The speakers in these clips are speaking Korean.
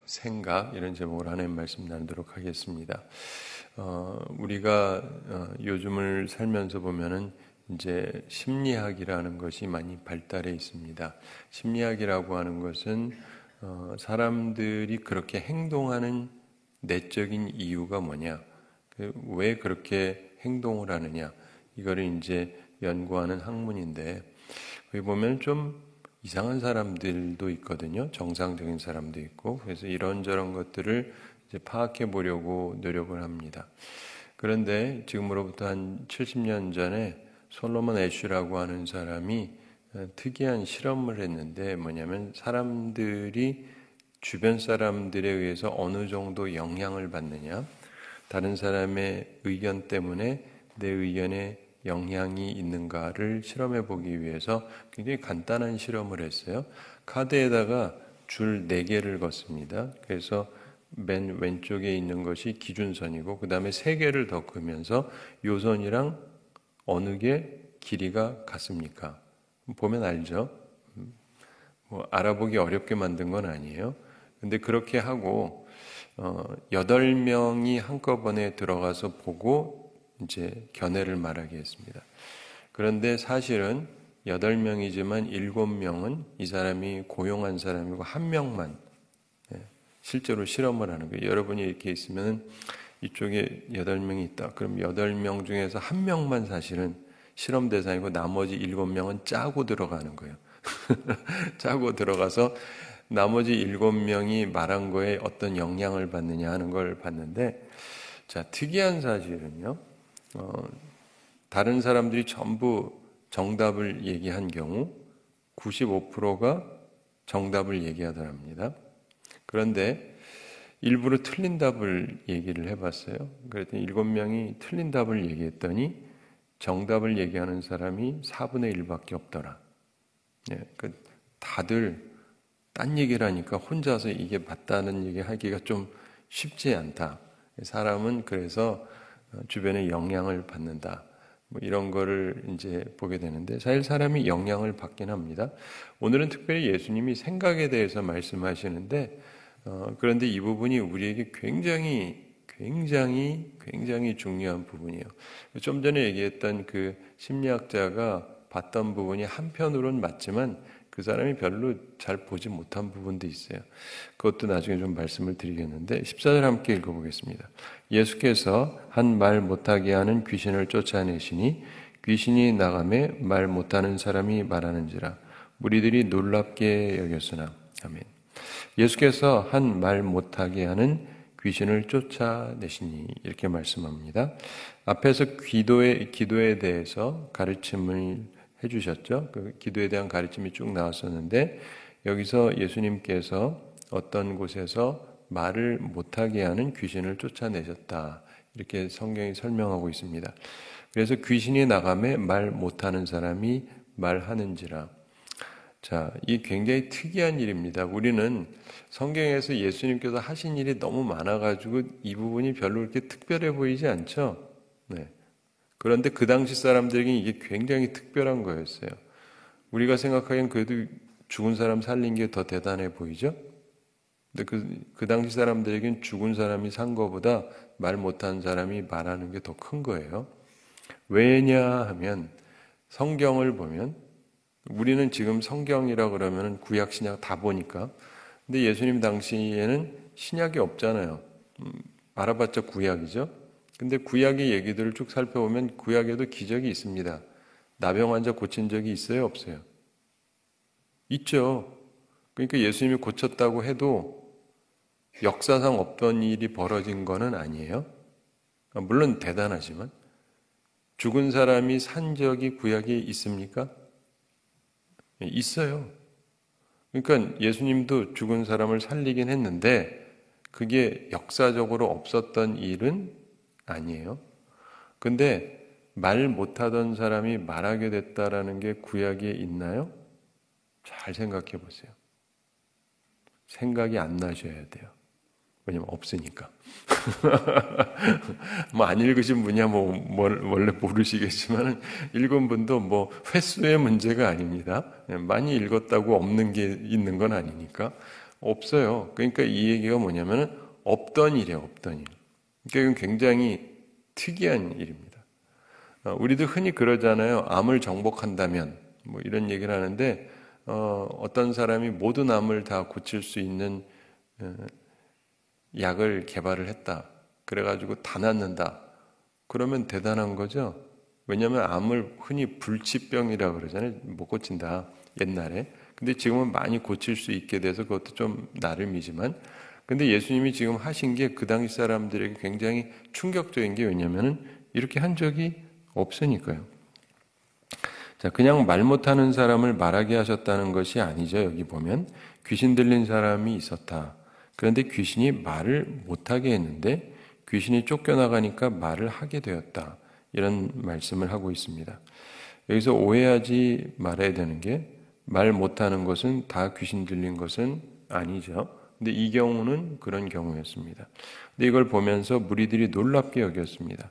생각 이런 제목으로 하나님 말씀 나누도록 하겠습니다. 우리가 요즘을 살면서 보면은 이제 심리학이라는 것이 많이 발달해 있습니다. 심리학이라고 하는 것은 사람들이 그렇게 행동하는 내적인 이유가 뭐냐, 왜 그렇게 행동을 하느냐, 이거를 이제 연구하는 학문인데, 거기 보면 좀 이상한 사람들도 있거든요. 정상적인 사람도 있고. 그래서 이런저런 것들을 이제 파악해 보려고 노력을 합니다. 그런데 지금으로부터 한 70년 전에 솔로몬 애쉬라고 하는 사람이 특이한 실험을 했는데, 뭐냐면 사람들이 주변 사람들에 의해서 어느 정도 영향을 받느냐, 다른 사람의 의견 때문에 내 의견에 영향이 있는가를 실험해 보기 위해서 굉장히 간단한 실험을 했어요. 카드에다가 줄 4개를 걷습니다. 그래서 맨 왼쪽에 있는 것이 기준선이고, 그 다음에 3개를 더 그으면서 요 선이랑 어느 게 길이가 같습니까? 보면 알죠? 알아보기 어렵게 만든 건 아니에요. 근데 그렇게 하고 8명이 한꺼번에 들어가서 보고 이제 견해를 말하게 했습니다. 그런데 사실은 8명이지만 7명은 이 사람이 고용한 사람이고 1명만 실제로 실험을 하는 거예요. 여러분이 이렇게 있으면 이쪽에 8명이 있다. 그럼 8명 중에서 1명만 사실은 실험 대상이고 나머지 7명은 짜고 들어가는 거예요. 짜고 들어가서 나머지 7명이 말한 거에 어떤 영향을 받느냐 하는 걸 봤는데, 자, 특이한 사실은요, 다른 사람들이 전부 정답을 얘기한 경우 95%가 정답을 얘기하더랍니다. 그런데 일부러 틀린 답을 얘기를 해봤어요. 그랬더니 7명이 틀린 답을 얘기했더니 정답을 얘기하는 사람이 4분의 1밖에 없더라. 다들 딴 얘기를 하니까 혼자서 이게 맞다는 얘기 하기가 좀 쉽지 않다. 사람은 그래서 주변에 영향을 받는다. 이런 거를 이제 보게 되는데, 사실 사람이 영향을 받긴 합니다. 오늘은 특별히 예수님이 생각에 대해서 말씀하시는데, 그런데 이 부분이 우리에게 굉장히 중요한 부분이에요. 좀 전에 얘기했던 그 심리학자가 봤던 부분이 한편으로는 맞지만 그 사람이 별로 잘 보지 못한 부분도 있어요. 그것도 나중에 좀 말씀을 드리겠는데, 14절 함께 읽어보겠습니다. 예수께서 한 말 못하게 하는 귀신을 쫓아내시니 귀신이 나가매 말 못하는 사람이 말하는지라 무리들이 놀랍게 여겼으나. 아멘. 예수께서 한 말 못하게 하는 귀신을 쫓아내시니, 이렇게 말씀합니다. 앞에서 기도에 대해서 가르침을 해주셨죠. 그 기도에 대한 가르침이 쭉 나왔었는데, 여기서 예수님께서 어떤 곳에서 말을 못하게 하는 귀신을 쫓아내셨다, 이렇게 성경이 설명하고 있습니다. 그래서 귀신이 나가매 말 못하는 사람이 말하는지라. 자, 이 굉장히 특이한 일입니다. 우리는 성경에서 예수님께서 하신 일이 너무 많아가지고 이 부분이 별로 그렇게 특별해 보이지 않죠? 네. 그런데 그 당시 사람들에게 이게 굉장히 특별한 거였어요. 우리가 생각하기엔 그래도 죽은 사람 살린 게 더 대단해 보이죠? 근데 그 당시 사람들에겐 죽은 사람이 산 거보다 말 못한 사람이 말하는 게 더 큰 거예요. 왜냐 하면 성경을 보면, 우리는 지금 성경이라 그러면 구약 신약 다 보니까, 근데 예수님 당시에는 신약이 없잖아요. 알아봤자 구약이죠. 근데 구약의 얘기들을 쭉 살펴보면 구약에도 기적이 있습니다. 나병 환자 고친 적이 있어요, 없어요? 있죠. 그러니까 예수님이 고쳤다고 해도 역사상 없던 일이 벌어진 거는 아니에요. 물론 대단하지만. 죽은 사람이 산 적이 구약에 있습니까? 있어요. 그러니까 예수님도 죽은 사람을 살리긴 했는데 그게 역사적으로 없었던 일은 아니에요. 근데 말 못하던 사람이 말하게 됐다라는 게 구약에 있나요? 잘 생각해 보세요. 생각이 안 나셔야 돼요. 왜냐면 없으니까. 뭐 안 읽으신 분이야 원래 모르시겠지만, 읽은 분도 횟수의 문제가 아닙니다. 많이 읽었다고 없는 게 있는 건 아니니까. 없어요. 그러니까 이 얘기가 뭐냐면 없던 일이에요. 없던 일. 그러니까 이건 굉장히 특이한 일입니다. 우리도 흔히 그러잖아요. 암을 정복한다면 뭐 이런 얘기를 하는데 어떤 사람이 모든 암을 다 고칠 수 있는 약을 개발을 했다. 그래가지고 다 낫는다. 그러면 대단한 거죠. 왜냐하면 암을 흔히 불치병이라고 그러잖아요. 못 고친다. 옛날에. 근데 지금은 많이 고칠 수 있게 돼서 그것도 좀 나름이지만 근데 예수님이 지금 하신 게 그 당시 사람들에게 굉장히 충격적인 게 왜냐면은 이렇게 한 적이 없으니까요. 자, 그냥 말 못하는 사람을 말하게 하셨다는 것이 아니죠. 여기 보면 귀신 들린 사람이 있었다. 그런데 귀신이 말을 못하게 했는데 귀신이 쫓겨나가니까 말을 하게 되었다. 이런 말씀을 하고 있습니다. 여기서 오해하지 말아야 되는 게 말 못하는 것은 다 귀신 들린 것은 아니죠. 근데 이 경우는 그런 경우였습니다. 근데 이걸 보면서 무리들이 놀랍게 여겼습니다.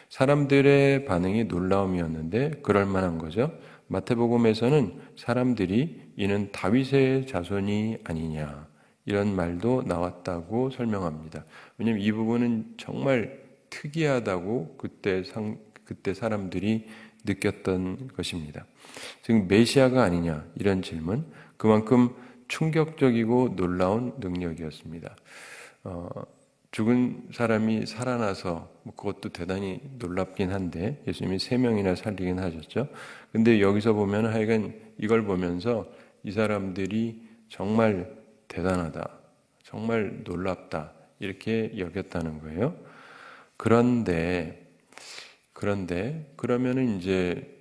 사람들의 반응이 놀라움이었는데 그럴 만한 거죠. 마태복음에서는 사람들이 이는 다윗의 자손이 아니냐 이런 말도 나왔다고 설명합니다. 왜냐하면 이 부분은 정말 특이하다고 그때 사람들이 느꼈던 것입니다. 즉 메시아가 아니냐 이런 질문 그만큼 충격적이고 놀라운 능력이었습니다. 죽은 사람이 살아나서 그것도 대단히 놀랍긴 한데 예수님이 3명이나 살리긴 하셨죠. 근데 여기서 보면 하여간 이걸 보면서 이 사람들이 정말 대단하다, 정말 놀랍다 이렇게 여겼다는 거예요. 그런데 그러면은 이제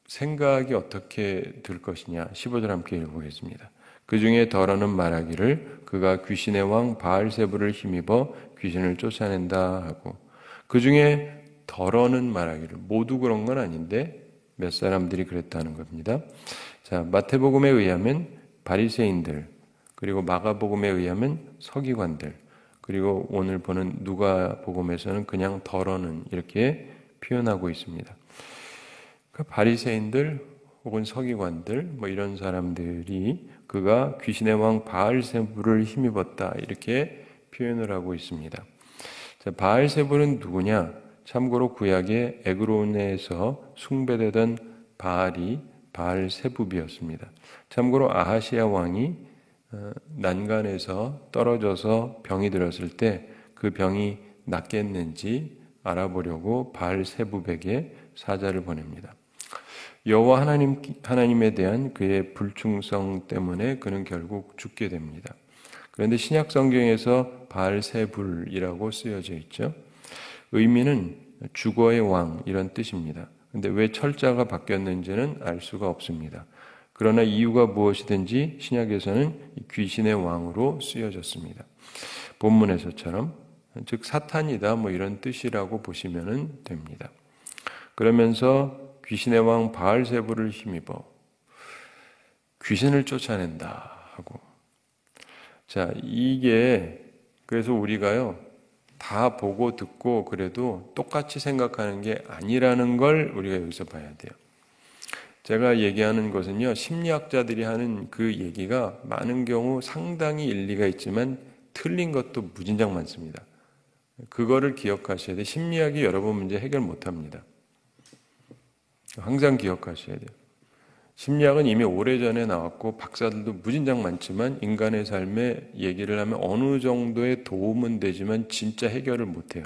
생각이 어떻게 들 것이냐 15절 함께 읽어보겠습니다. 그 중에 더러는 말하기를 그가 귀신의 왕 바알세불을 힘입어 귀신을 쫓아낸다 하고 그 중에 더러는 말하기를 모두 그런 건 아닌데 몇 사람들이 그랬다는 겁니다. 자, 마태복음에 의하면 바리새인들 그리고 마가복음에 의하면 서기관들 그리고 오늘 보는 누가복음에서는 그냥 더러는 이렇게 표현하고 있습니다. 그 바리새인들 혹은 서기관들 뭐 이런 사람들이 그가 귀신의 왕 바알세불을 힘입었다 이렇게 표현을 하고 있습니다. 자, 바알세불은 누구냐? 참고로 구약의 에그론에서 숭배되던 바알이 바알세불이었습니다. 참고로 아하시아 왕이 난간에서 떨어져서 병이 들었을 때 그 병이 낫겠는지 알아보려고 바알세불에게 사자를 보냅니다. 여호와 하나님에 대한 그의 불충성 때문에 그는 결국 죽게 됩니다. 그런데 신약 성경에서 바알세불이라고 쓰여져 있죠. 의미는 주거의 왕 이런 뜻입니다. 그런데 왜 철자가 바뀌었는지는 알 수가 없습니다. 그러나 이유가 무엇이든지 신약에서는 귀신의 왕으로 쓰여졌습니다. 본문에서처럼 즉 사탄이다 뭐 이런 뜻이라고 보시면 됩니다. 그러면서 귀신의 왕 바알세불을 힘입어 귀신을 쫓아낸다 하고 자 이게 그래서 우리가요 다 보고 듣고 그래도 똑같이 생각하는 게 아니라는 걸 우리가 여기서 봐야 돼요. 제가 얘기하는 것은요 심리학자들이 하는 그 얘기가 많은 경우 상당히 일리가 있지만 틀린 것도 무진장 많습니다. 그거를 기억하셔야 돼요. 심리학이 여러분 문제 해결 못합니다. 항상 기억하셔야 돼요. 심리학은 이미 오래전에 나왔고 박사들도 무진장 많지만 인간의 삶에 얘기를 하면 어느 정도의 도움은 되지만 진짜 해결을 못해요.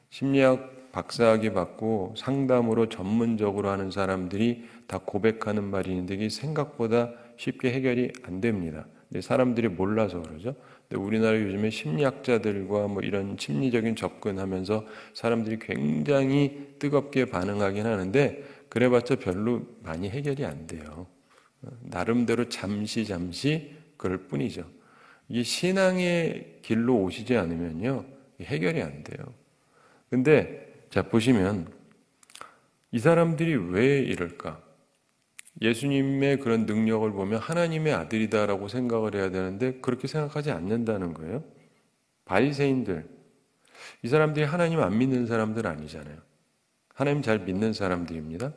심리학 박사학위 받고 상담으로 전문적으로 하는 사람들이 다 고백하는 말이 있는데 이게 생각보다 쉽게 해결이 안 됩니다. 근데 사람들이 몰라서 그러죠. 근데 우리나라 요즘에 심리학자들과 뭐 이런 심리적인 접근하면서 사람들이 굉장히 뜨겁게 반응하긴 하는데 그래봤자 별로 많이 해결이 안 돼요. 나름대로 잠시 그럴 뿐이죠. 이게 신앙의 길로 오시지 않으면요 해결이 안 돼요. 근데 자 보시면 이 사람들이 왜 이럴까? 예수님의 그런 능력을 보면 하나님의 아들이다라고 생각을 해야 되는데 그렇게 생각하지 않는다는 거예요. 바리새인들 이 사람들이 하나님 안 믿는 사람들 아니잖아요. 하나님 잘 믿는 사람들입니다.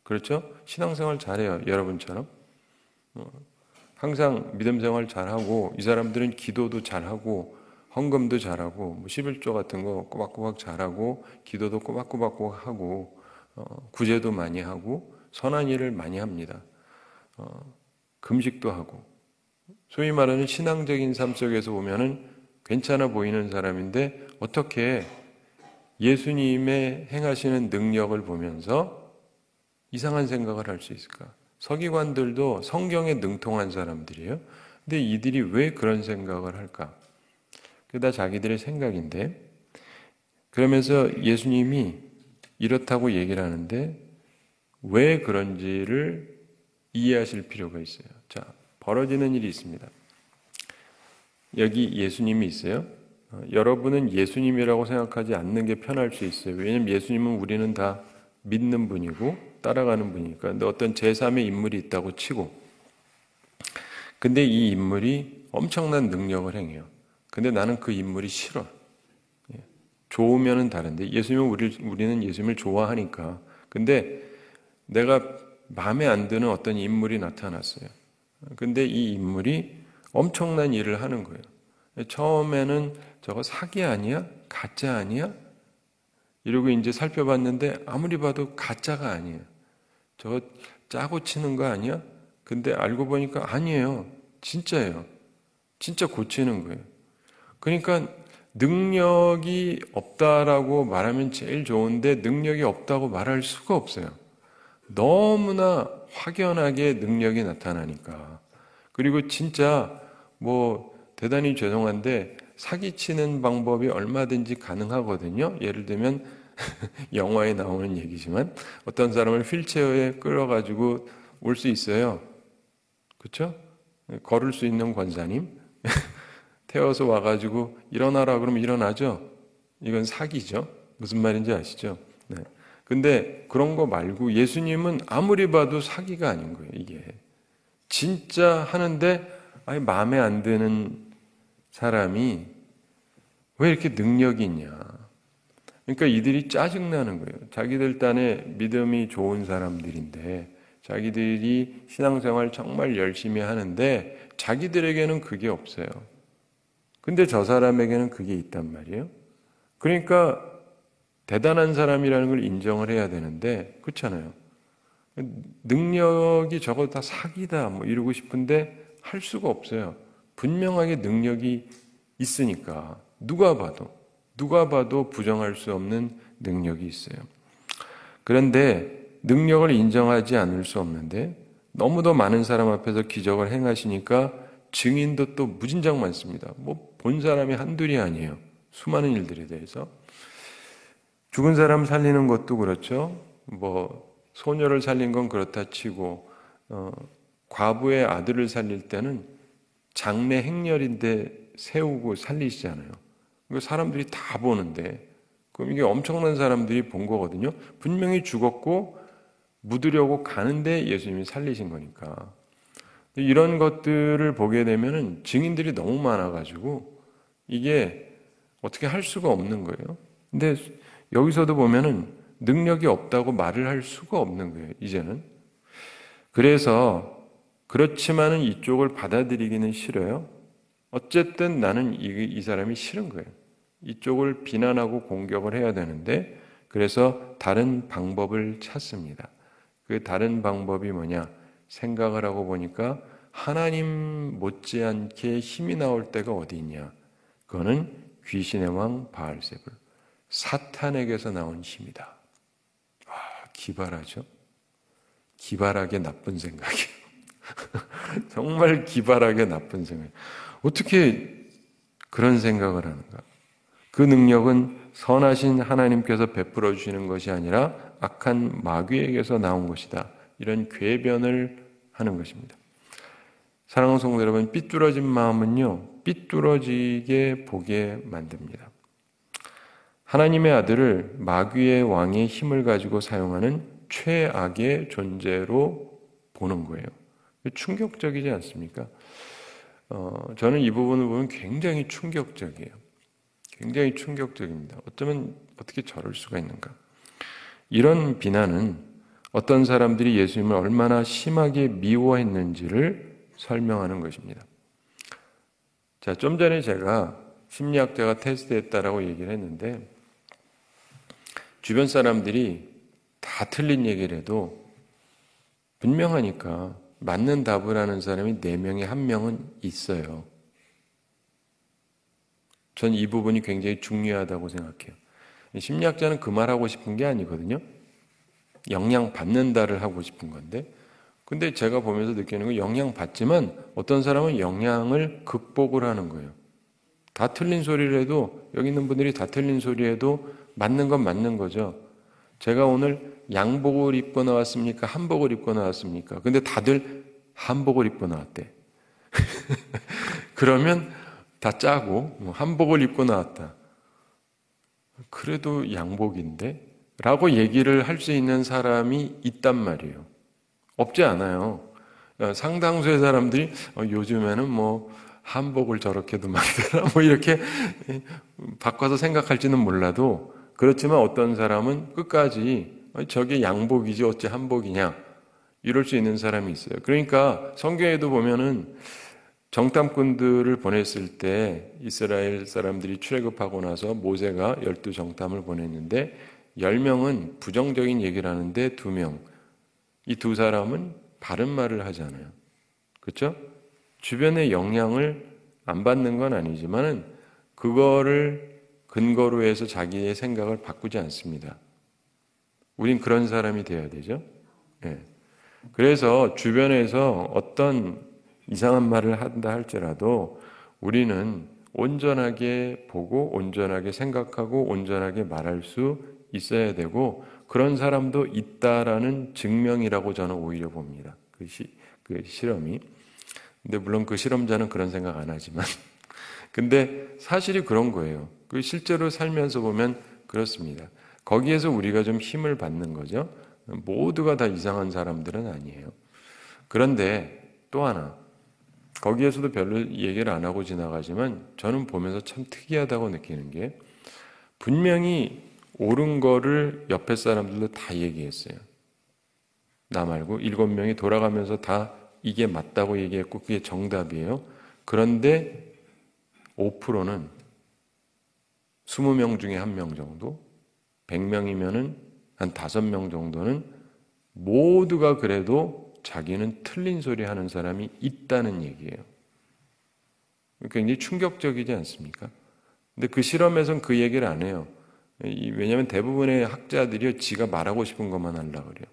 그렇죠? 신앙생활 잘해요. 여러분처럼. 항상 믿음 생활 잘하고 이 사람들은 기도도 잘하고 헌금도 잘하고 뭐 11조 같은 거 꼬박꼬박 잘하고 기도도 꼬박꼬박 하고 구제도 많이 하고 선한 일을 많이 합니다. 금식도 하고 소위 말하는 신앙적인 삶 속에서 보면은 괜찮아 보이는 사람인데 어떻게 예수님의 행하시는 능력을 보면서 이상한 생각을 할 수 있을까? 서기관들도 성경에 능통한 사람들이에요. 근데 이들이 왜 그런 생각을 할까? 그게 다 자기들의 생각인데, 그러면서 예수님이 이렇다고 얘기를 하는데 왜 그런지를 이해하실 필요가 있어요. 자, 벌어지는 일이 있습니다. 여기 예수님이 있어요. 여러분은 예수님이라고 생각하지 않는 게 편할 수 있어요. 왜냐하면 예수님은 우리는 다 믿는 분이고 따라가는 분이니까. 근데 어떤 제3의 인물이 있다고 치고, 근데 이 인물이 엄청난 능력을 행해요. 근데 나는 그 인물이 싫어. 좋으면은 다른데 우리는 예수님을 좋아하니까. 근데 내가 마음에 안 드는 어떤 인물이 나타났어요. 근데 이 인물이 엄청난 일을 하는 거예요. 처음에는 저거 사기 아니야? 가짜 아니야? 이러고 이제 살펴봤는데 아무리 봐도 가짜가 아니에요. 저거 짜고 치는 거 아니야? 근데 알고 보니까 아니에요. 진짜예요. 진짜 고치는 거예요. 그러니까 능력이 없다라고 말하면 제일 좋은데 능력이 없다고 말할 수가 없어요. 너무나 확연하게 능력이 나타나니까. 그리고 진짜 뭐 대단히 죄송한데 사기치는 방법이 얼마든지 가능하거든요. 예를 들면 영화에 나오는 얘기지만 어떤 사람을 휠체어에 끌어가지고 올 수 있어요. 그렇죠? 걸을 수 있는 권사님 태워서 와가지고 일어나라 그러면 일어나죠. 이건 사기죠. 무슨 말인지 아시죠? 네. 근데 그런 거 말고 예수님은 아무리 봐도 사기가 아닌 거예요. 이게 진짜 하는데 아니 마음에 안 드는 사람이 왜 이렇게 능력이 있냐. 그러니까 이들이 짜증나는 거예요. 자기들 딴에 믿음이 좋은 사람들인데 자기들이 신앙생활 정말 열심히 하는데 자기들에게는 그게 없어요. 근데 저 사람에게는 그게 있단 말이에요. 그러니까 대단한 사람이라는 걸 인정을 해야 되는데 그렇잖아요. 능력이 저거 다 사기다 뭐 이러고 싶은데 할 수가 없어요. 분명하게 능력이 있으니까 누가 봐도 부정할 수 없는 능력이 있어요. 그런데 능력을 인정하지 않을 수 없는데 너무도 많은 사람 앞에서 기적을 행하시니까 증인도 또 무진장 많습니다. 뭐 본 사람이 한둘이 아니에요. 수많은 일들에 대해서. 죽은 사람 살리는 것도 그렇죠. 뭐 소녀를 살린 건 그렇다 치고 과부의 아들을 살릴 때는 장래 행렬인데 세우고 살리시잖아요. 사람들이 다 보는데 그럼 이게 엄청난 사람들이 본 거거든요. 분명히 죽었고 묻으려고 가는데 예수님이 살리신 거니까. 이런 것들을 보게 되면은 증인들이 너무 많아가지고 이게 어떻게 할 수가 없는 거예요. 근데 여기서도 보면은 능력이 없다고 말을 할 수가 없는 거예요. 이제는. 그래서 그렇지만은 이쪽을 받아들이기는 싫어요. 어쨌든 나는 이 사람이 싫은 거예요. 이쪽을 비난하고 공격을 해야 되는데 그래서 다른 방법을 찾습니다. 그 다른 방법이 뭐냐? 생각을 하고 보니까 하나님 못지않게 힘이 나올 때가 어디 있냐? 그거는 귀신의 왕 바알세불, 사탄에게서 나온 힘이다. 기발하죠? 기발하게 나쁜 생각이에요. 정말 기발하게 나쁜 생각. 어떻게 그런 생각을 하는가? 그 능력은 선하신 하나님께서 베풀어 주시는 것이 아니라 악한 마귀에게서 나온 것이다. 이런 궤변을 하는 것입니다. 사랑하는 성도 여러분, 삐뚤어진 마음은요, 삐뚤어지게 보게 만듭니다. 하나님의 아들을 마귀의 왕의 힘을 가지고 사용하는 최악의 존재로 보는 거예요. 충격적이지 않습니까? 저는 이 부분을 보면 굉장히 충격적이에요. 굉장히 충격적입니다. 어쩌면 어떻게 저럴 수가 있는가? 이런 비난은 어떤 사람들이 예수님을 얼마나 심하게 미워했는지를 설명하는 것입니다. 자, 좀 전에 제가 심리학자가 테스트했다라고 얘기를 했는데 주변 사람들이 다 틀린 얘기를 해도 분명하니까 맞는 답을 하는 사람이 4명에 1명은 있어요. 전 이 부분이 굉장히 중요하다고 생각해요. 심리학자는 그 말하고 싶은 게 아니거든요. 영향받는다를 하고 싶은 건데, 근데 제가 보면서 느끼는 건 영향받지만 어떤 사람은 영향을 극복을 하는 거예요. 다 틀린 소리를 해도, 여기 있는 분들이 다 틀린 소리 해도 맞는 건 맞는 거죠. 제가 오늘 양복을 입고 나왔습니까? 한복을 입고 나왔습니까? 근데 다들 한복을 입고 나왔대. 그러면 다 짜고 한복을 입고 나왔다. 그래도 양복인데? 라고 얘기를 할 수 있는 사람이 있단 말이에요. 없지 않아요. 상당수의 사람들이 요즘에는 뭐 한복을 저렇게도 만들어 뭐 이렇게 바꿔서 생각할지는 몰라도 그렇지만 어떤 사람은 끝까지 저게 양복이지 어찌 한복이냐 이럴 수 있는 사람이 있어요. 그러니까 성경에도 보면은 정탐꾼들을 보냈을 때 이스라엘 사람들이 출애굽하고 나서 모세가 12정탐을 보냈는데 10명은 부정적인 얘기를 하는데 2명, 이 2사람은 바른 말을 하잖아요. 그렇죠? 주변의 영향을 안 받는 건 아니지만 그거를 근거로 해서 자기의 생각을 바꾸지 않습니다. 우린 그런 사람이 되어야 되죠. 네. 그래서 주변에서 어떤 이상한 말을 한다 할지라도 우리는 온전하게 보고 온전하게 생각하고 온전하게 말할 수 있어야 되고 그런 사람도 있다라는 증명이라고 저는 오히려 봅니다. 그 실험이. 근데 물론 그 실험자는 그런 생각 안 하지만 근데 사실이 그런 거예요. 그 실제로 살면서 보면 그렇습니다. 거기에서 우리가 좀 힘을 받는 거죠. 모두가 다 이상한 사람들은 아니에요. 그런데 또 하나 거기에서도 별로 얘기를 안 하고 지나가지만 저는 보면서 참 특이하다고 느끼는 게 분명히 옳은 거를 옆에 사람들도 다 얘기했어요. 나 말고 7명이 돌아가면서 다 이게 맞다고 얘기했고 그게 정답이에요. 그런데 5%는 20명 중에 1명 정도, 100명이면은 한 5명 정도는 모두가 그래도 자기는 틀린 소리 하는 사람이 있다는 얘기예요. 굉장히 충격적이지 않습니까? 근데 그 실험에서는 그 얘기를 안 해요. 왜냐하면 대부분의 학자들이 지가 말하고 싶은 것만 하려고 그래요.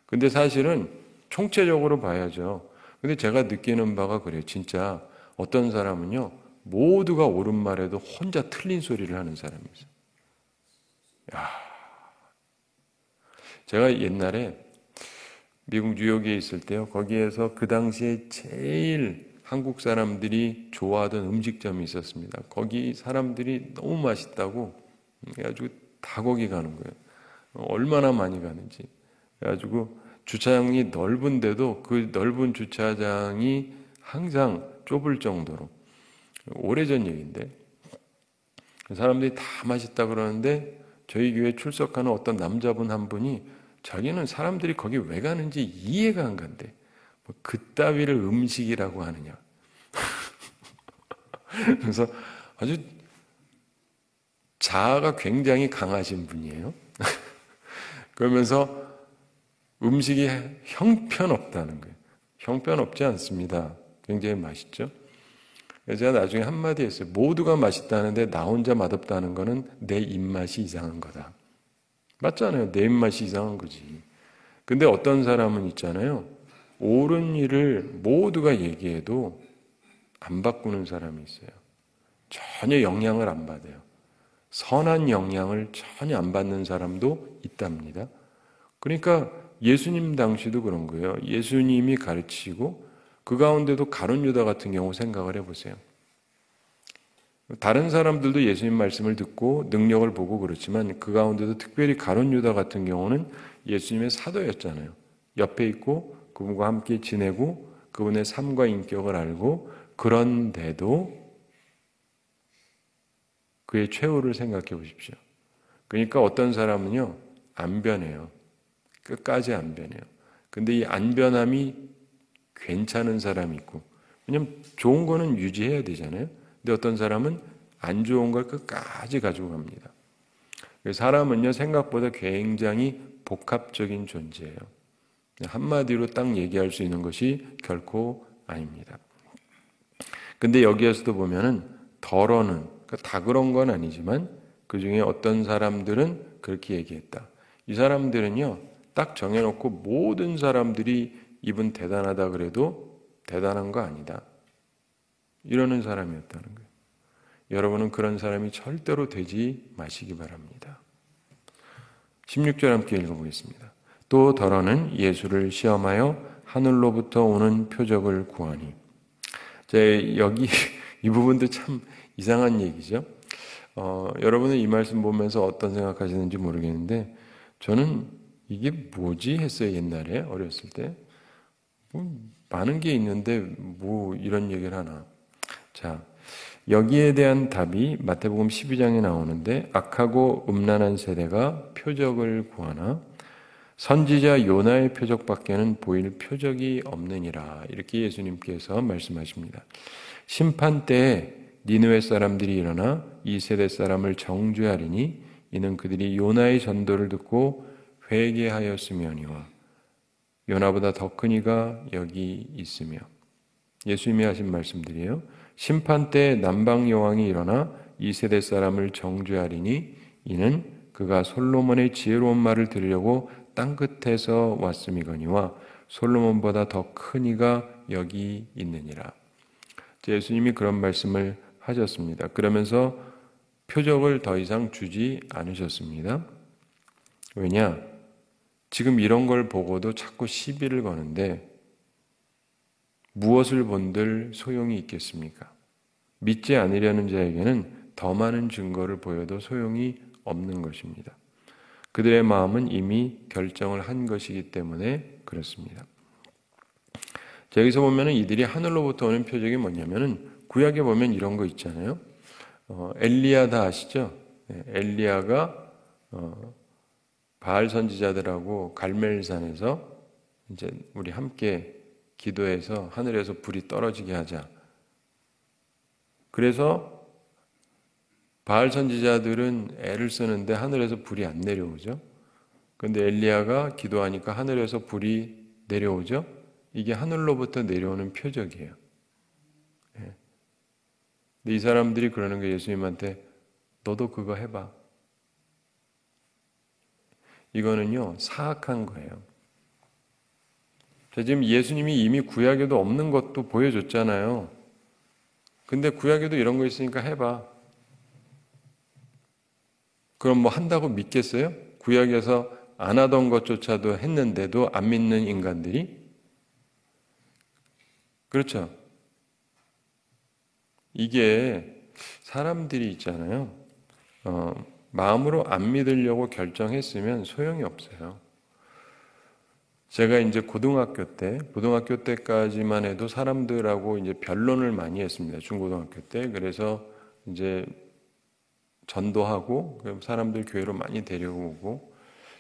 근데 사실은 총체적으로 봐야죠. 근데 제가 느끼는 바가 그래요. 진짜 어떤 사람은요, 모두가 옳은 말에도 혼자 틀린 소리를 하는 사람이 있어요. 야, 제가 옛날에 미국 뉴욕에 있을 때요, 거기에서 그 당시에 제일 한국 사람들이 좋아하던 음식점이 있었습니다. 거기 사람들이 너무 맛있다고 그래가지고 다 거기 가는 거예요. 얼마나 많이 가는지. 그래가지고 주차장이 넓은데도 그 넓은 주차장이 항상 좁을 정도로 오래전 얘기인데 사람들이 다 맛있다 그러는데 저희 교회 출석하는 어떤 남자분 한 분이 자기는 사람들이 거기 왜 가는지 이해가 안 간대. 뭐 그따위를 음식이라고 하느냐. 그래서 아주 자아가 굉장히 강하신 분이에요. 그러면서 음식이 형편없다는 거예요. 형편없지 않습니다. 굉장히 맛있죠. 그래서 제가 나중에 한마디 했어요. 모두가 맛있다는데 나 혼자 맛없다는 거는 내 입맛이 이상한 거다. 맞잖아요. 내 입맛이 이상한 거지. 근데 어떤 사람은 있잖아요. 옳은 일을 모두가 얘기해도 안 바꾸는 사람이 있어요. 전혀 영향을 안 받아요. 선한 영향을 전혀 안 받는 사람도 있답니다. 그러니까 예수님 당시도 그런 거예요. 예수님이 가르치고 그 가운데도 가룟 유다 같은 경우 생각을 해보세요. 다른 사람들도 예수님 말씀을 듣고 능력을 보고 그렇지만 그 가운데도 특별히 가룟 유다 같은 경우는 예수님의 사도였잖아요. 옆에 있고 그분과 함께 지내고 그분의 삶과 인격을 알고 그런데도 그의 최후를 생각해 보십시오. 그러니까 어떤 사람은요 안 변해요. 끝까지 안 변해요. 근데 이 안 변함이 괜찮은 사람이 있고 왜냐면 좋은 거는 유지해야 되잖아요. 근데 어떤 사람은 안 좋은 걸 끝까지 가지고 갑니다. 사람은요, 생각보다 굉장히 복합적인 존재예요. 한마디로 딱 얘기할 수 있는 것이 결코 아닙니다. 근데 여기에서도 보면은 덜어는, 그러니까 다 그런 건 아니지만 그 중에 어떤 사람들은 그렇게 얘기했다. 이 사람들은요, 딱 정해놓고 모든 사람들이 이분 대단하다 그래도 대단한 거 아니다. 이러는 사람이었다는 거예요. 여러분은 그런 사람이 절대로 되지 마시기 바랍니다. 16절 함께 읽어보겠습니다. 또 덜어는 예수를 시험하여 하늘로부터 오는 표적을 구하니. 여기 이 부분도 참 이상한 얘기죠. 여러분은 이 말씀 보면서 어떤 생각하시는지 모르겠는데 저는 이게 뭐지 했어요. 옛날에 어렸을 때. 많은 게 있는데 뭐 이런 얘기를 하나. 자, 여기에 대한 답이 마태복음 12장에 나오는데 악하고 음란한 세대가 표적을 구하나 선지자 요나의 표적밖에는 보일 표적이 없느니라. 이렇게 예수님께서 말씀하십니다. 심판 때에 니느웨 사람들이 일어나 이 세대 사람을 정죄하리니 이는 그들이 요나의 전도를 듣고 회개하였으며니와 요나보다 더 큰 이가 여기 있으며. 예수님이 하신 말씀들이에요. 심판 때 남방 여왕이 일어나 이 세대 사람을 정죄하리니 이는 그가 솔로몬의 지혜로운 말을 들으려고 땅 끝에서 왔음이거니와 솔로몬보다 더 큰 이가 여기 있느니라. 예수님이 그런 말씀을 하셨습니다. 그러면서 표적을 더 이상 주지 않으셨습니다. 왜냐? 지금 이런 걸 보고도 자꾸 시비를 거는데 무엇을 본들 소용이 있겠습니까? 믿지 않으려는 자에게는 더 많은 증거를 보여도 소용이 없는 것입니다. 그들의 마음은 이미 결정을 한 것이기 때문에 그렇습니다. 여기서 보면 이들이 하늘로부터 오는 표적이 뭐냐면은 구약에 보면 이런 거 있잖아요. 엘리야 다 아시죠? 엘리야가 바알 선지자들하고 갈멜산에서 이제 우리 함께 기도해서 하늘에서 불이 떨어지게 하자. 그래서 바알 선지자들은 애를 쓰는데 하늘에서 불이 안 내려오죠. 그런데 엘리야가 기도하니까 하늘에서 불이 내려오죠. 이게 하늘로부터 내려오는 표적이에요. 근데 이 사람들이 그러는 게 예수님한테 너도 그거 해봐. 이거는요, 사악한 거예요. 지금 예수님이 이미 구약에도 없는 것도 보여줬잖아요. 근데 구약에도 이런 거 있으니까 해봐. 그럼 뭐 한다고 믿겠어요? 구약에서 안 하던 것조차도 했는데도 안 믿는 인간들이? 그렇죠. 이게 사람들이 있잖아요. 마음으로 안 믿으려고 결정했으면 소용이 없어요. 제가 이제 고등학교 때까지만 해도 사람들하고 이제 변론을 많이 했습니다. 중고등학교 때. 그래서 이제 전도하고 사람들 교회로 많이 데려오고,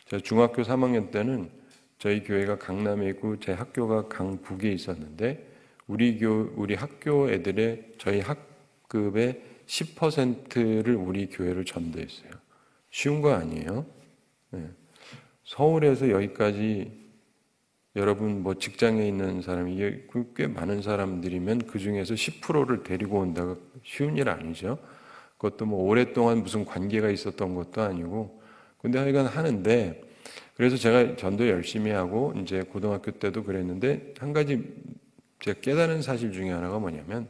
제가 중학교 3학년 때는 저희 교회가 강남에 있고 제 학교가 강북에 있었는데 우리 학교 애들의 저희 학급의 10%를 우리 교회를 전도했어요. 쉬운 거 아니에요. 네. 서울에서 여기까지 여러분 뭐 직장에 있는 사람이 꽤 많은 사람들이면 그 중에서 10%를 데리고 온다가 쉬운 일 아니죠. 그것도 뭐 오랫동안 무슨 관계가 있었던 것도 아니고. 근데 하여간 하는데, 그래서 제가 전도 열심히 하고 이제 고등학교 때도 그랬는데 한 가지 제가 깨달은 사실 중에 하나가 뭐냐면,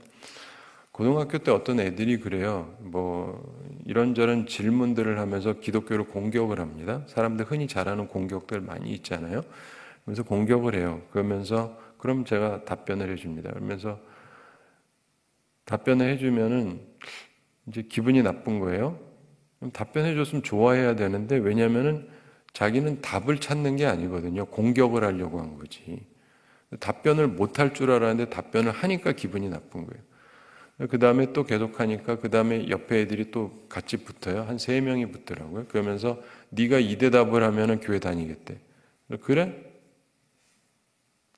고등학교 때 어떤 애들이 그래요. 뭐 이런저런 질문들을 하면서 기독교를 공격을 합니다. 사람들 흔히 잘하는 공격들 많이 있잖아요. 그래서 공격을 해요. 그러면서 그럼 제가 답변을 해줍니다. 그러면서 답변을 해주면은 이제 기분이 나쁜 거예요. 그럼 답변해줬으면 좋아해야 되는데, 왜냐면은 자기는 답을 찾는 게 아니거든요. 공격을 하려고 한 거지. 답변을 못할 줄 알았는데 답변을 하니까 기분이 나쁜 거예요. 그 다음에 또 계속 하니까 그 다음에 옆에 애들이 또 같이 붙어요. 한 3명이 붙더라고요. 그러면서 네가 이 대답을 하면은 교회 다니겠대. 그래?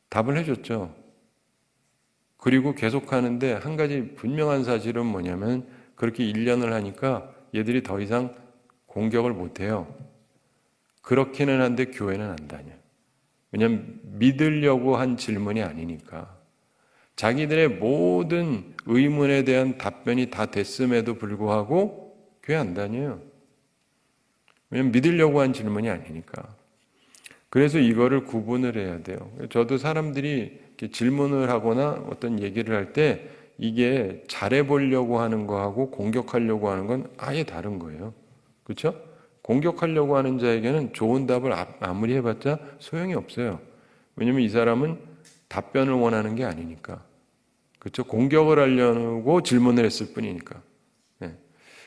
답을 해줬죠. 그리고 계속하는데 한 가지 분명한 사실은 뭐냐면 그렇게 1년을 하니까 얘들이 더 이상 공격을 못해요. 그렇기는 한데 교회는 안 다녀요. 왜냐하면 믿으려고 한 질문이 아니니까. 자기들의 모든 의문에 대한 답변이 다 됐음에도 불구하고 교회 안 다녀요. 왜냐하면 믿으려고 한 질문이 아니니까. 그래서 이거를 구분을 해야 돼요. 저도 사람들이 이렇게 질문을 하거나 어떤 얘기를 할 때 이게 잘해보려고 하는 거하고 공격하려고 하는 건 아예 다른 거예요. 그렇죠? 공격하려고 하는 자에게는 좋은 답을 아무리 해봤자 소용이 없어요. 왜냐하면 이 사람은 답변을 원하는 게 아니니까. 그렇죠? 공격을 하려고 질문을 했을 뿐이니까. 네.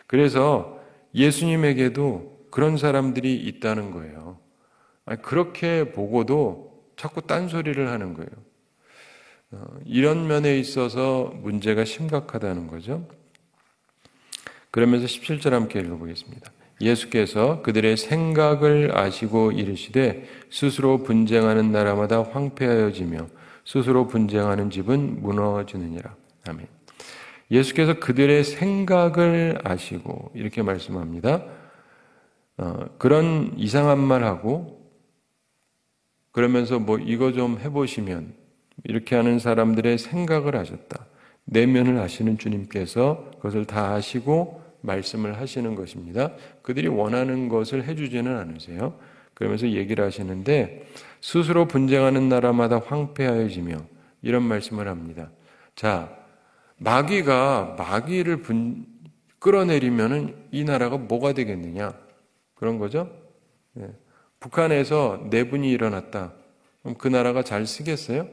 그래서 예수님에게도 그런 사람들이 있다는 거예요. 그렇게 보고도 자꾸 딴소리를 하는 거예요. 이런 면에 있어서 문제가 심각하다는 거죠. 그러면서 17절 함께 읽어보겠습니다. 예수께서 그들의 생각을 아시고 이르시되 스스로 분쟁하는 나라마다 황폐하여지며 스스로 분쟁하는 집은 무너지느니라. 아멘. 예수께서 그들의 생각을 아시고 이렇게 말씀합니다. 그런 이상한 말하고 그러면서 뭐 이거 좀 해보시면 이렇게 하는 사람들의 생각을 하셨다. 내면을 아시는 주님께서 그것을 다 아시고 말씀을 하시는 것입니다. 그들이 원하는 것을 해주지는 않으세요. 그러면서 얘기를 하시는데 스스로 분쟁하는 나라마다 황폐하여지며 이런 말씀을 합니다. 자, 마귀를 끌어내리면은 이 나라가 뭐가 되겠느냐? 그런 거죠. 네. 북한에서 내분이 일어났다. 그럼 그 나라가 잘 쓰겠어요?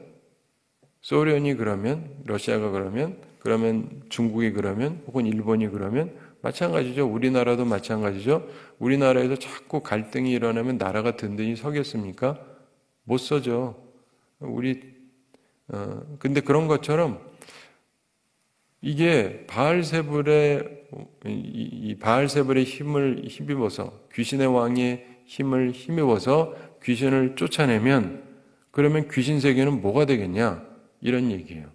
소련이 그러면, 러시아가 그러면 중국이 그러면, 혹은 일본이 그러면 마찬가지죠. 우리나라도 마찬가지죠. 우리나라에서 자꾸 갈등이 일어나면 나라가 든든히 서겠습니까? 못 서죠. 근데 그런 것처럼 이게 바알세불의 힘을 힘입어서 귀신의 왕의 힘을 힘입어서 귀신을 쫓아내면 그러면 귀신 세계는 뭐가 되겠냐? 이런 얘기예요.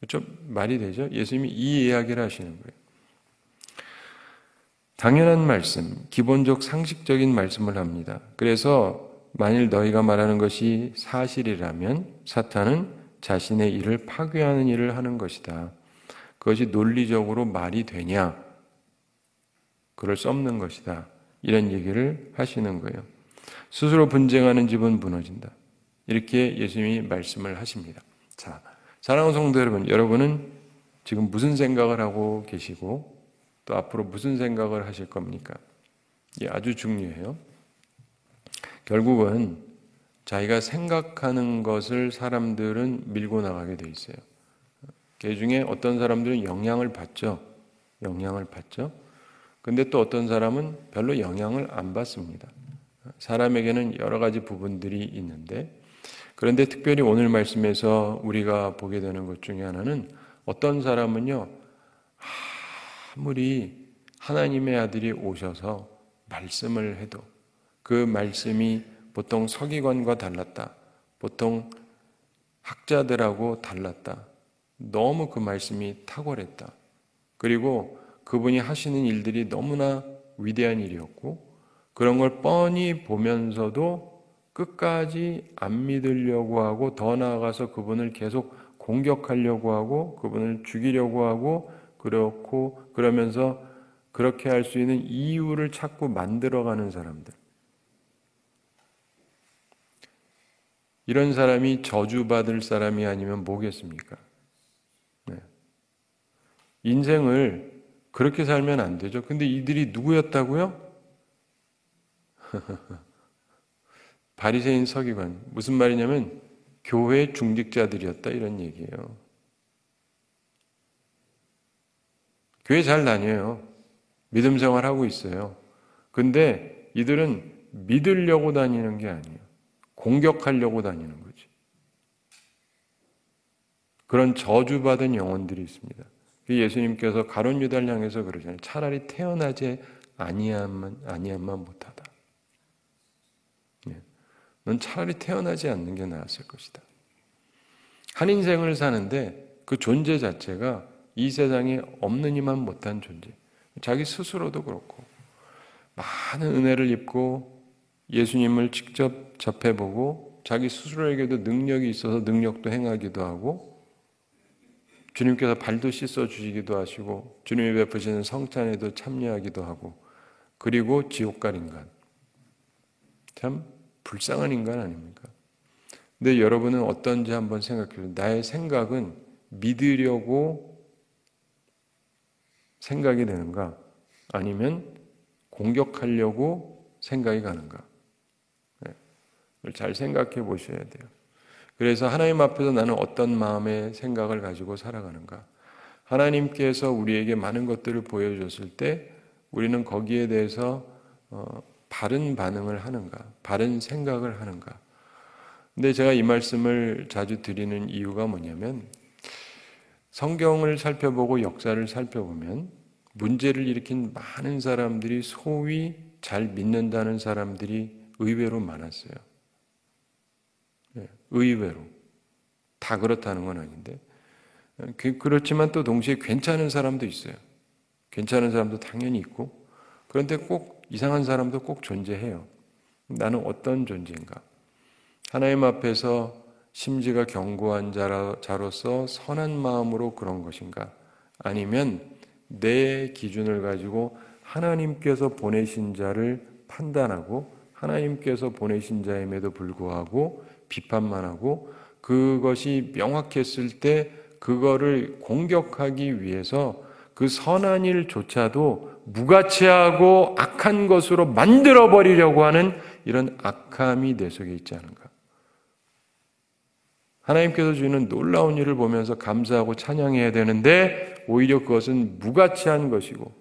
좀 말이 되죠? 예수님이 이 이야기를 하시는 거예요. 당연한 말씀, 기본적 상식적인 말씀을 합니다. 그래서 만일 너희가 말하는 것이 사실이라면 사탄은 자신의 일을 파괴하는 일을 하는 것이다. 그것이 논리적으로 말이 되냐? 그럴 수 없는 것이다. 이런 얘기를 하시는 거예요. 스스로 분쟁하는 집은 무너진다. 이렇게 예수님이 말씀을 하십니다. 자, 사랑하는 성도 여러분, 여러분은 지금 무슨 생각을 하고 계시고 또 앞으로 무슨 생각을 하실 겁니까? 이게 아주 중요해요. 결국은 자기가 생각하는 것을 사람들은 밀고 나가게 돼 있어요. 그 중에 어떤 사람들은 영향을 받죠. 근데 또 어떤 사람은 별로 영향을 안 받습니다. 사람에게는 여러 가지 부분들이 있는데, 그런데 특별히 오늘 말씀에서 우리가 보게 되는 것 중에 하나는 어떤 사람은요, 아무리 하나님의 아들이 오셔서 말씀을 해도 그 말씀이 보통 서기관과 달랐다. 보통 학자들하고 달랐다. 너무 그 말씀이 탁월했다. 그리고 그분이 하시는 일들이 너무나 위대한 일이었고 그런 걸 뻔히 보면서도 끝까지 안 믿으려고 하고 더 나아가서 그분을 계속 공격하려고 하고 그분을 죽이려고 하고 그러면서 그렇게 할 수 있는 이유를 자꾸 만들어가는 사람들. 이런 사람이 저주받을 사람이 아니면 뭐겠습니까? 네. 인생을 그렇게 살면 안 되죠. 근데 이들이 누구였다고요? 바리새인 서기관. 무슨 말이냐면 교회 중직자들이었다 이런 얘기예요. 교회 잘 다녀요. 믿음 생활하고 있어요. 근데 이들은 믿으려고 다니는 게 아니에요. 공격하려고 다니는 거지. 그런 저주받은 영혼들이 있습니다. 예수님께서 가룟 유다를 향해서 그러잖아요. 차라리 태어나지 아니함만 못하다. 넌 차라리 태어나지 않는 게 나았을 것이다. 한 인생을 사는데 그 존재 자체가 이 세상에 없느니만 못한 존재. 자기 스스로도 그렇고 많은 은혜를 입고 예수님을 직접 접해보고 자기 스스로에게도 능력이 있어서 능력도 행하기도 하고 주님께서 발도 씻어 주시기도 하시고 주님이 베푸시는 성찬에도 참여하기도 하고 그리고 지옥갈 인간. 참 불쌍한 인간 아닙니까? 근데 여러분은 어떤지 한번 생각해 보세요. 나의 생각은 믿으려고 생각이 되는가? 아니면 공격하려고 생각이 가는가? 잘 생각해 보셔야 돼요. 그래서 하나님 앞에서 나는 어떤 마음의 생각을 가지고 살아가는가? 하나님께서 우리에게 많은 것들을 보여줬을 때 우리는 거기에 대해서 바른 반응을 하는가? 바른 생각을 하는가? 근데 제가 이 말씀을 자주 드리는 이유가 뭐냐면 성경을 살펴보고 역사를 살펴보면 문제를 일으킨 많은 사람들이 소위 잘 믿는다는 사람들이 의외로 많았어요. 의외로. 다 그렇다는 건 아닌데. 그렇지만 또 동시에 괜찮은 사람도 있어요. 괜찮은 사람도 당연히 있고, 그런데 꼭 이상한 사람도 꼭 존재해요. 나는 어떤 존재인가? 하나님 앞에서 심지가 견고한 자로서 선한 마음으로 그런 것인가? 아니면 내 기준을 가지고 하나님께서 보내신 자를 판단하고 하나님께서 보내신 자임에도 불구하고 비판만 하고 그것이 명확했을 때 그거를 공격하기 위해서 그 선한 일조차도 무가치하고 악한 것으로 만들어버리려고 하는 이런 악함이 내 속에 있지 않은가? 하나님께서 주시는 놀라운 일을 보면서 감사하고 찬양해야 되는데 오히려 그것은 무가치한 것이고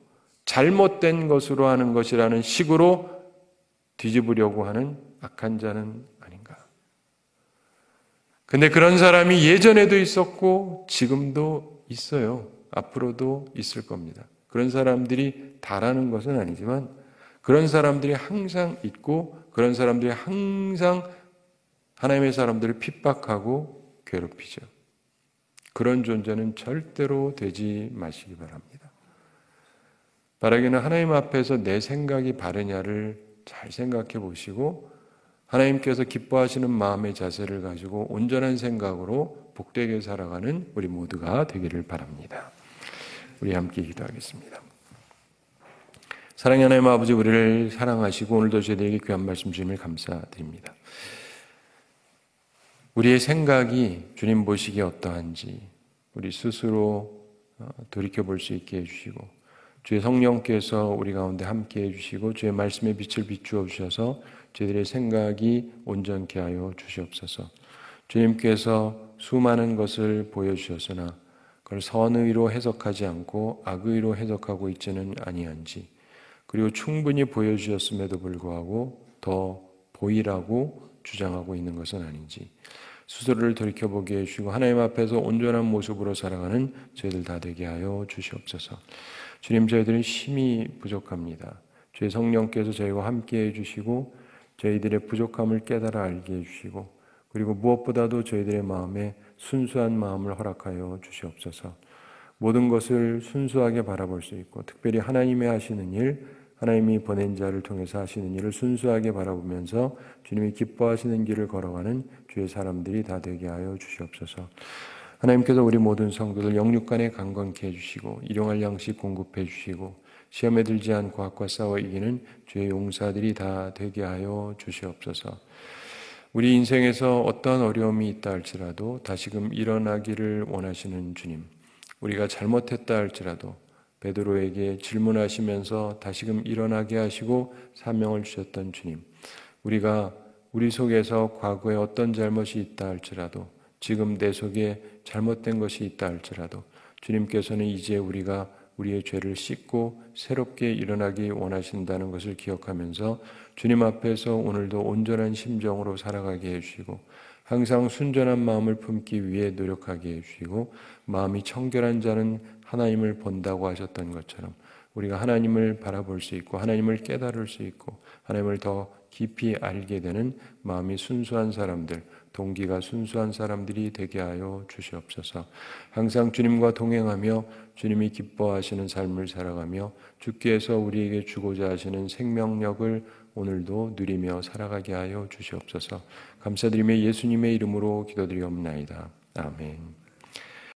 잘못된 것으로 하는 것이라는 식으로 뒤집으려고 하는 악한 자는 아닌가? 근데 그런 사람이 예전에도 있었고 지금도 있어요. 앞으로도 있을 겁니다. 그런 사람들이 다라는 것은 아니지만 그런 사람들이 항상 있고 그런 사람들이 항상 하나님의 사람들을 핍박하고 괴롭히죠. 그런 존재는 절대로 되지 마시기 바랍니다. 바라기는 하나님 앞에서 내 생각이 바르냐를 잘 생각해 보시고 하나님께서 기뻐하시는 마음의 자세를 가지고 온전한 생각으로 복되게 살아가는 우리 모두가 되기를 바랍니다. 우리 함께 기도하겠습니다. 사랑의 하나님 아버지, 우리를 사랑하시고 오늘도 저희들에게 귀한 말씀 주심을 감사드립니다. 우리의 생각이 주님 보시기에 어떠한지 우리 스스로 돌이켜볼 수 있게 해주시고 주의 성령께서 우리 가운데 함께 해주시고 주의 말씀의 빛을 비추어 주셔서 저희들의 생각이 온전케 하여 주시옵소서. 주님께서 수많은 것을 보여주셨으나 그걸 선의로 해석하지 않고 악의로 해석하고 있지는 아니한지, 그리고 충분히 보여주셨음에도 불구하고 더 보이라고 주장하고 있는 것은 아닌지 스스로를 돌이켜보게 해주시고 하나님 앞에서 온전한 모습으로 살아가는 저희들 다 되게 하여 주시옵소서. 주님, 저희들은 힘이 부족합니다. 주의 성령께서 저희와 함께 해주시고 저희들의 부족함을 깨달아 알게 해주시고 그리고 무엇보다도 저희들의 마음에 순수한 마음을 허락하여 주시옵소서. 모든 것을 순수하게 바라볼 수 있고 특별히 하나님의 하시는 일, 하나님이 보낸 자를 통해서 하시는 일을 순수하게 바라보면서 주님이 기뻐하시는 길을 걸어가는 주의 사람들이 다 되게 하여 주시옵소서. 하나님께서 우리 모든 성도들 영육간에 강건케 해주시고 일용할 양식 공급해 주시고 시험에 들지 않고 악과 싸워 이기는 주의 용사들이 다 되게 하여 주시옵소서. 우리 인생에서 어떠한 어려움이 있다 할지라도 다시금 일어나기를 원하시는 주님, 우리가 잘못했다 할지라도 베드로에게 질문하시면서 다시금 일어나게 하시고 사명을 주셨던 주님, 우리가 우리 속에서 과거에 어떤 잘못이 있다 할지라도 지금 내 속에 잘못된 것이 있다 할지라도 주님께서는 이제 우리가 우리의 죄를 씻고 새롭게 일어나기 원하신다는 것을 기억하면서 주님 앞에서 오늘도 온전한 심정으로 살아가게 해주시고 항상 순전한 마음을 품기 위해 노력하게 해주시고 마음이 청결한 자는 하나님을 본다고 하셨던 것처럼 우리가 하나님을 바라볼 수 있고 하나님을 깨달을 수 있고 하나님을 더 깊이 알게 되는 마음이 순수한 사람들, 동기가 순수한 사람들이 되게 하여 주시옵소서. 항상 주님과 동행하며 주님이 기뻐하시는 삶을 살아가며 주께서 우리에게 주고자 하시는 생명력을 오늘도 누리며 살아가게 하여 주시옵소서. 감사드리며 예수님의 이름으로 기도드리옵나이다. 아멘.